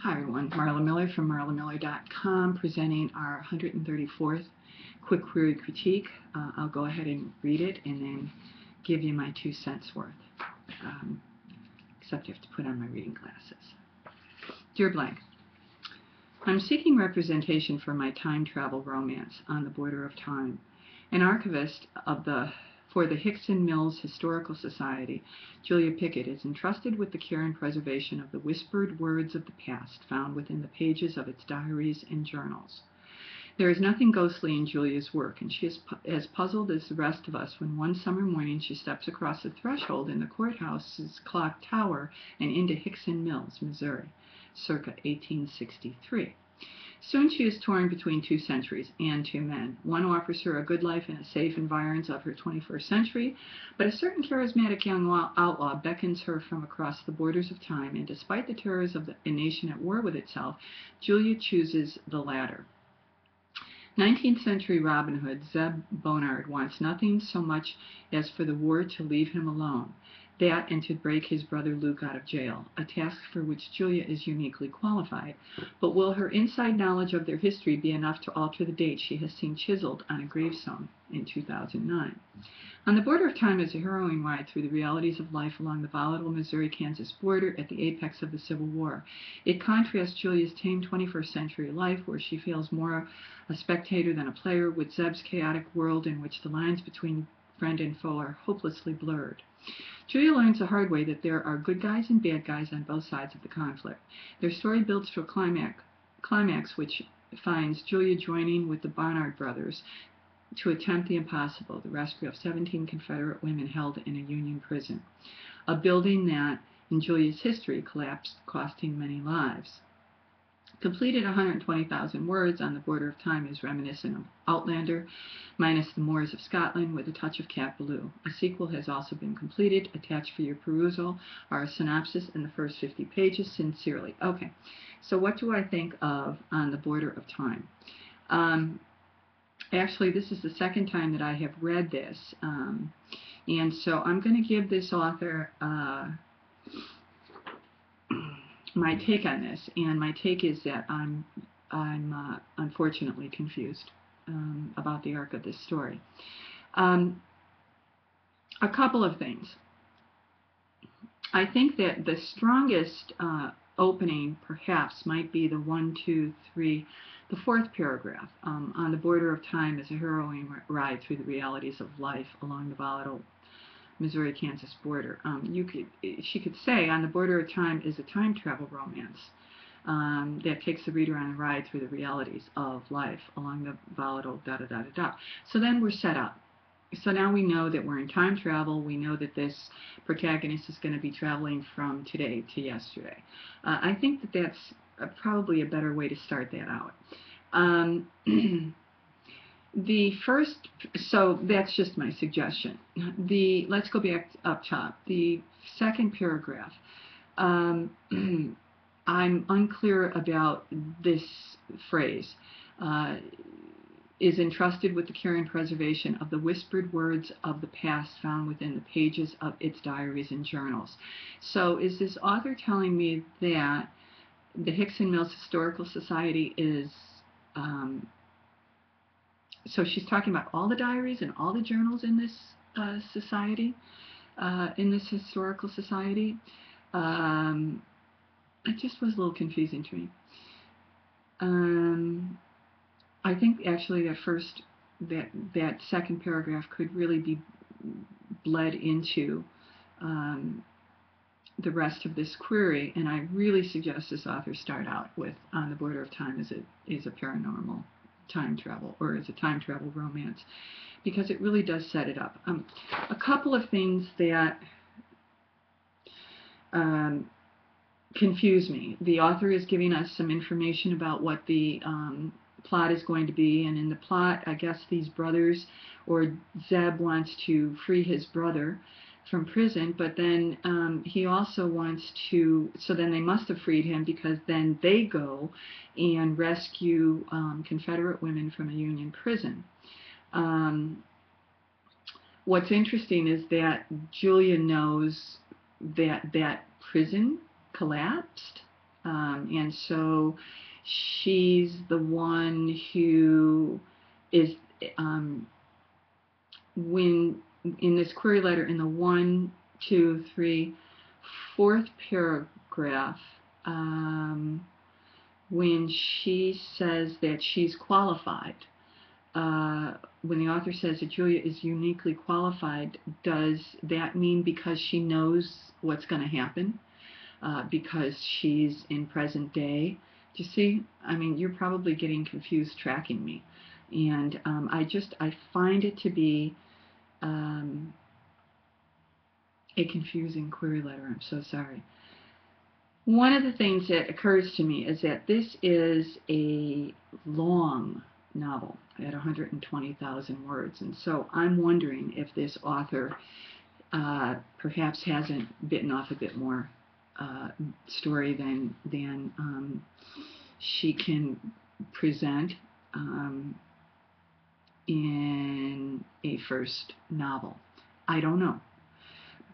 Hi everyone, Marla Miller from marlamiller.com presenting our 134th Quick Query Critique. I'll go ahead and read it and then give you my 2 cents worth, except you have to put on my reading glasses. Dear Blank, I'm seeking representation for my time travel romance, On the Border of Time. An archivist for the Hickson Mills Historical Society, Julia Pickett, is entrusted with the care and preservation of the whispered words of the past found within the pages of its diaries and journals. There is nothing ghostly in Julia's work, and she is as puzzled as the rest of us when one summer morning she steps across the threshold in the courthouse's clock tower and into Hickson Mills, Missouri, circa 1863. Soon she is torn between 2 centuries and 2 men. One offers her a good life in a safe environs of her 21st century, but a certain charismatic young outlaw beckons her from across the borders of time, and despite the terrors of a nation at war with itself, Julia chooses the latter. 19th century Robin Hood, Zeb Bonard, wants nothing so much as for the war to leave him alone. That and to break his brother Luke out of jail, a task for which Julia is uniquely qualified. But will her inside knowledge of their history be enough to alter the date she has seen chiseled on a gravestone in 2009? On the Border of Time is a harrowing ride through the realities of life along the volatile Missouri-Kansas border at the apex of the Civil War. It contrasts Julia's tame 21st century life, where she feels more a spectator than a player, with Zeb's chaotic world in which the lines between friend and foe are hopelessly blurred. Julia learns the hard way that there are good guys and bad guys on both sides of the conflict. Their story builds to a climax which finds Julia joining with the Bonard brothers to attempt the impossible, the rescue of 17 Confederate women held in a Union prison, a building that, in Julia's history, collapsed, costing many lives. Completed 120,000 words, On the Border of Time is reminiscent of Outlander, minus the moors of Scotland with a touch of Cat Ballou. A sequel has also been completed. Attached for your perusal are a synopsis and the first 50 pages. Sincerely. Okay, so what do I think of On the Border of Time? Actually, this is the second time that I have read this, and so I'm going to give this author my take on this, and my take is that I'm unfortunately confused about the arc of this story. A couple of things. I think that the strongest opening perhaps might be the 1, 2, 3, the 4th paragraph. On the Border of Time is a harrowing ride through the realities of life along the volatile Missouri-Kansas border. She could say On the Border of Time is a time travel romance that takes the reader on a ride through the realities of life along the volatile da-da-da-da-da. So then we're set up. So now we know that we're in time travel. We know that this protagonist is going to be traveling from today to yesterday. I think that that's probably a better way to start that out. So that's just my suggestion. Let's go back up top. The 2nd paragraph. I'm unclear about this phrase. Is entrusted with the care and preservation of the whispered words of the past found within the pages of its diaries and journals. So is this author telling me that the Hickson Mills Historical Society is so she's talking about all the diaries and all the journals in this society, in this historical society? It just was a little confusing to me. I think actually that 2nd paragraph could really be bled into the rest of this query, and I really suggest this author start out with On the Border of Time is a paranormal time travel, or is a time travel romance, because it really does set it up. A couple of things that confuse me. The author is giving us some information about what the plot is going to be, and in the plot, I guess these brothers, or Zeb wants to free his brother from prison, but then he also wants to, so then they must have freed him, because then they go and rescue Confederate women from a Union prison. What's interesting is that Julia knows that that prison collapsed. And so she's the one who is, um, when in this query letter, in the one, two, three, fourth paragraph, when she says that she's qualified, when the author says that Julia is uniquely qualified, does that mean because she knows what's going to happen? Because she's in present day? Do you see? I mean, you're probably getting confused tracking me. And I find it to be a confusing query letter. I'm so sorry. One of the things that occurs to me is that this is a long novel at 120,000 words, and so I'm wondering if this author perhaps hasn't bitten off a bit more story than she can present in a first novel. I don't know.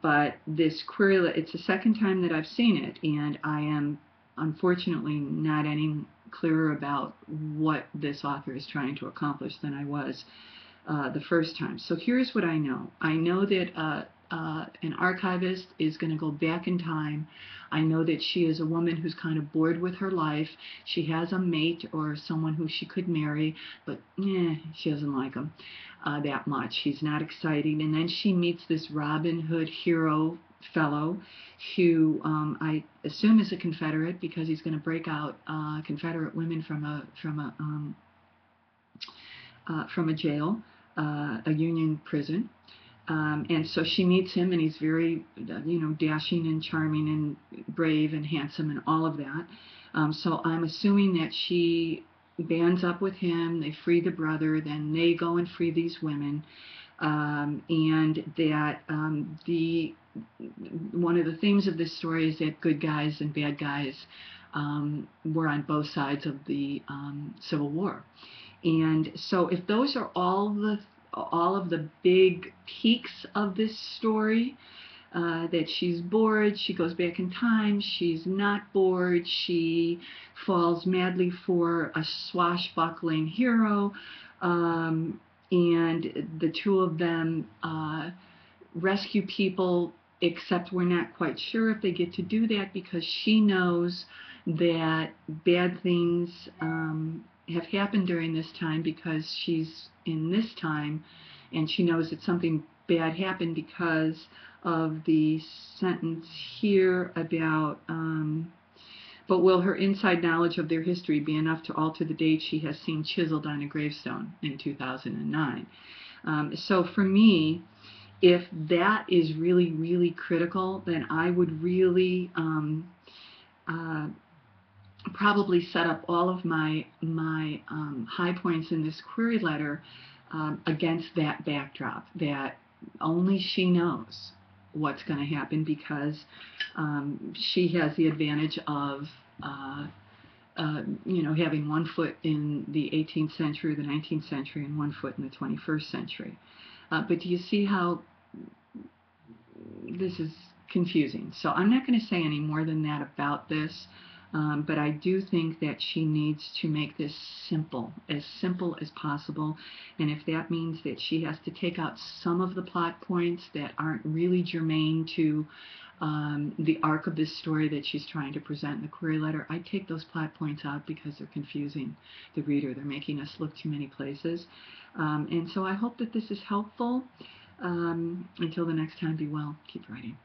But this query, it's the second time that I've seen it, and I am unfortunately not any clearer about what this author is trying to accomplish than I was the first time. So here's what I know. I know that an archivist is going to go back in time. I know that she is a woman who's kind of bored with her life. She has a mate or someone who she could marry, but she doesn't like him that much. He's not exciting. And then she meets this Robin Hood hero fellow who I assume is a Confederate, because he's going to break out Confederate women from a jail, a Union prison. And so she meets him, and he's very, dashing and charming and brave and handsome and all of that. So I'm assuming that she bands up with him, they free the brother, then they go and free these women, and that one of the themes of this story is that good guys and bad guys were on both sides of the Civil War. And so if those are all of the big peaks of this story, that she's bored, she goes back in time, she's not bored, she falls madly for a swashbuckling hero, and the two of them rescue people, except we're not quite sure if they get to do that, because she knows that bad things have happened during this time, because she's in this time, and she knows that something bad happened because of the sentence here about but will her inside knowledge of their history be enough to alter the date she has seen chiseled on a gravestone in 2009? So for me, if that is really, really critical, then I would really probably set up all of my high points in this query letter against that backdrop, that only she knows what's going to happen, because she has the advantage of having one foot in the 18th century, the 19th century, and one foot in the 21st century. But do you see how this is confusing? So I'm not going to say any more than that about this. But I do think that she needs to make this simple as possible, and if that means that she has to take out some of the plot points that aren't really germane to the arc of this story that she's trying to present in the query letter, I take those plot points out because they're confusing the reader. They're making us look too many places. And so I hope that this is helpful. Until the next time, be well. Keep writing.